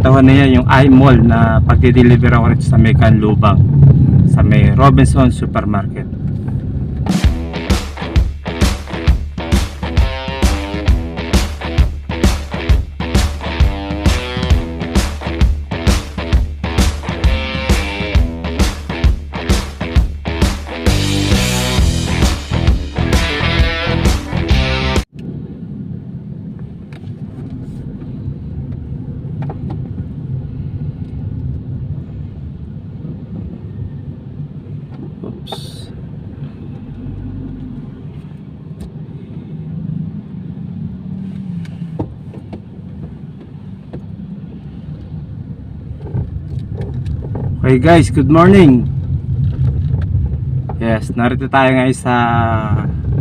Pakatahuan niya yung iMall na pagdi-deliver ako rito sa may Canlubang, sa may Robinson Supermarket. Oops. Okay guys, good morning. Yes, narito tayo ngayon sa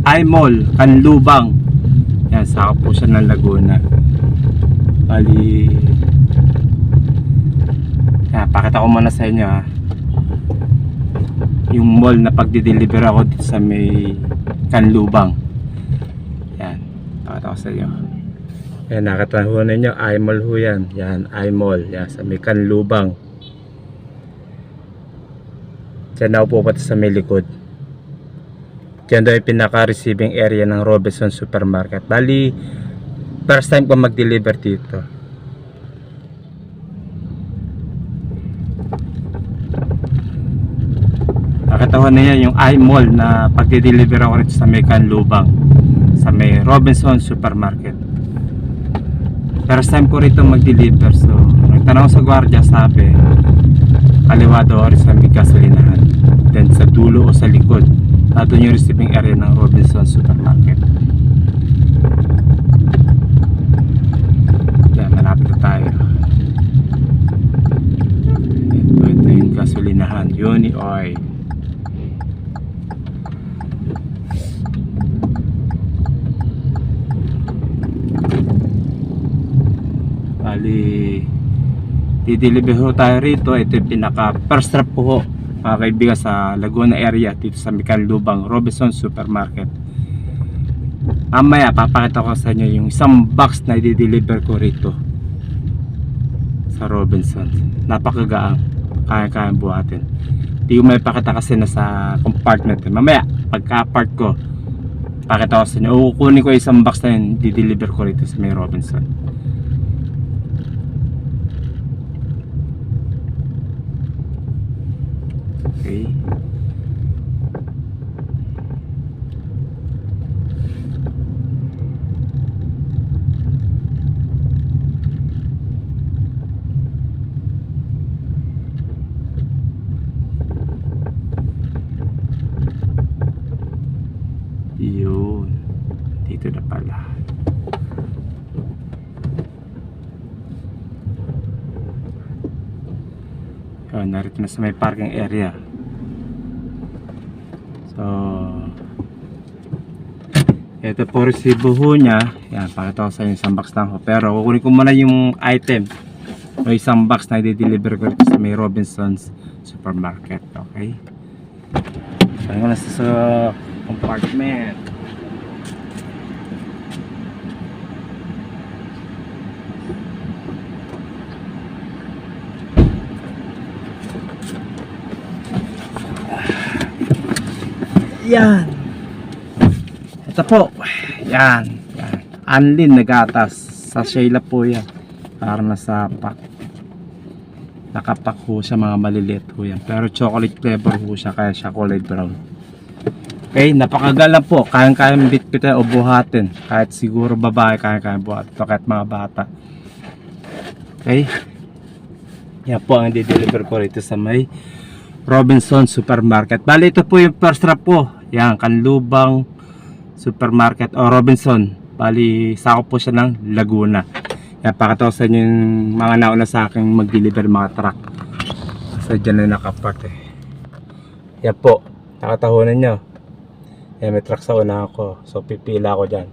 iMall, Canlubang. Yan, sakop po siya ng Laguna. Bali, yan, pakita ko muna sa inyo ha, yung mall na pagdi-deliver ako dito sa may Canlubang. Yan, pakita ko sa inyo. Yan, nakatahuan ninyo, iMall ho yan. Yan, iMall, yan, sa may Canlubang. Diyan ako pupunta sa may likod. Diyan daw yung pinaka-receiving area ng Robinson Supermarket. Bali, first time ko mag-deliver dito. Nakatahuan niya yung iMall na pagdi-deliver ako rito sa may Canlubang, sa may Robinson Supermarket. First time ko rito mag-deliver. So, nagtanong sa gwardiya, sabi kaliwa daw rin sa may gasolinahan, then sa dulo o sa likod doon yung receiving area ng Robinson Supermarket. Yan, malapit na tayo. Ito yung gasolinahan, Uni Oil. Bali, di-deliver ho tayo rito. Ito yung pinaka first stop ko ho, mga kaibigan, sa Laguna area dito sa Canlubang Robinson Supermarket. Mamaya papakita ko sa inyo yung isang box na i-deliver ko rito sa Robinson. Napakagaang, kaya-kayang buhatin. Hindi ko may pakita kasi nasa compartment. Mamaya pagka-part ko, pakita ko sa inyo. Kukunin ko yung isang box na yun, i-deliver ko rito sa may Robinson. Okay. Yun. Dito na pala. Yun, narito na sa may parking area. So, ito po resibo ho niya. Yan, pakita ko sa inyo isang box lang ho. Pero kukunin ko muna yung item o isang box na i-deliver ko rito sa may Robinson's Supermarket. Okay, so yun na sa compartment. Yan. Ito po. Yan. Yan. Anlin na gatas. Sa Sheila po yan. Parang nasa pack. Nakapack ho siya, mga maliliit ho yan. Pero chocolate flavor ho siya, kaya siya chocolate brown. Okay, napakagala po. Kayang-kayang bitbitin o buhatin. Kahit siguro babae, kayang-kayang buhatin. Ito kahit mga bata. Okay. Yan po ang i-deliver ko rito sa may Robinson Supermarket. Bali, ito po yung first stop po. Yan, Canlubang Supermarket o Robinson. Bali, sakop po siya ng Laguna. Yan, pakita ko sa inyo yung mga nauna sa akin mag-deliver mga truck. Kasi dyan na nakapart eh. Yan po, nakatahunan nyo. Yan, may truck sa una ako. So, pipila ako dyan.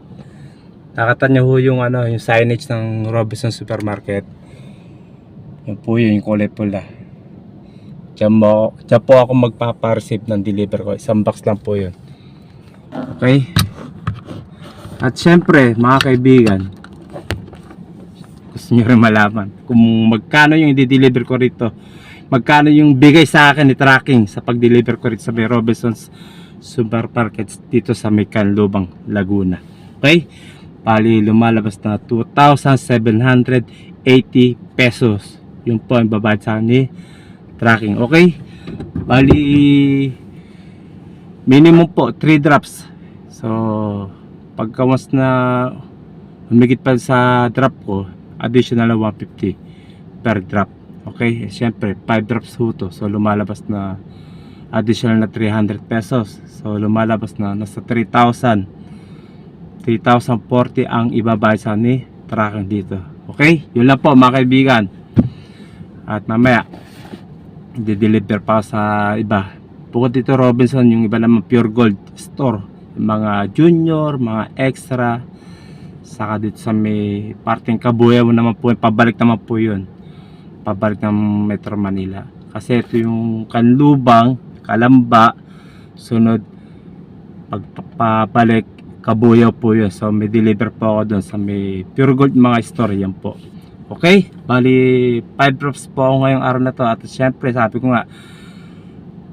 Nakita nyo ho yung, yung signage ng Robinson Supermarket. Yan po yun, yung kulay pula. Diyan po ako magpapa-receive ng deliver ko. Isang box lang po yun. Okay. At syempre mga kaibigan, gusto nyo rin malaman kung magkano yung i-deliver ko rito, magkano yung bigay sa akin ni tracking sa pag-deliver ko rito sa may Robinsons Supermarket dito sa may Canlubang, Laguna. Okay? Bali lumalabas na 2,780 pesos. Yun po ang babayad sa akin ni tracking. Okay? Bali minimum po 3 drops. So pagka once na humigit pa sa drop ko, additional na 150 per drop. Okay? Siyempre 5 drops ho to. So lumalabas na additional na 300 pesos. So lumalabas na nasa 3,040 ang ibabayad sa ni tracking dito. Okay? Yun lang po mga kaibigan. At mamaya i-deliver pa sa iba. Bukod dito Robinson, yung iba naman Pure Gold Store, mga junior, mga extra, saka dito sa may parting Kabuyaw naman po, pabalik naman po yun, pabalik ng Metro Manila. Kasi ito yung Canlubang, Kalamba, sunod pagpapabalik Kabuyaw po yun. So may deliver po ako doon sa may Pure Gold mga store, yan po. Okay, bali 5 drops po ako ngayong araw na to. At syempre sabi ko nga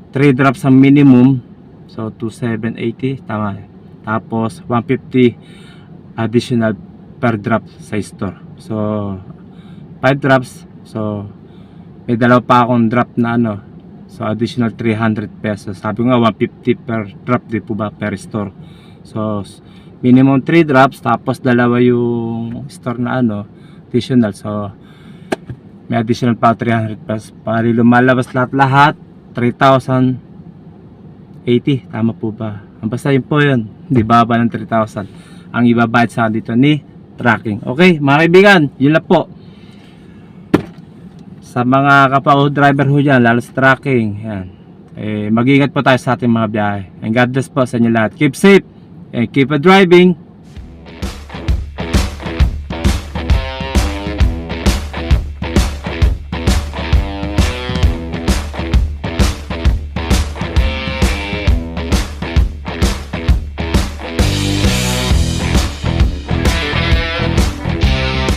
3 drops ang minimum, so 2,780 tama. Tapos 150 additional per drop sa store. So 5 drops, so may dalawa pa akong drop na ano, so additional 300 pesos. Sabi ko nga 150 per drop di po ba per store. So minimum 3 drops, tapos dalawa yung store na ano additional, so may additional pa 300 pesos. Pari lumalabas lahat 3,080, tama po ba? Basta yun po yun, di baba ng 3,000 ang ibabayad sa dito ni tracking. Okay mga kaibigan, yun lang po sa mga kapao driver ho dyan, lalo sa tracking yan. Mag-ingat po tayo sa ating mga biyahe, and God bless po sa inyo lahat. Keep safe and keep driving.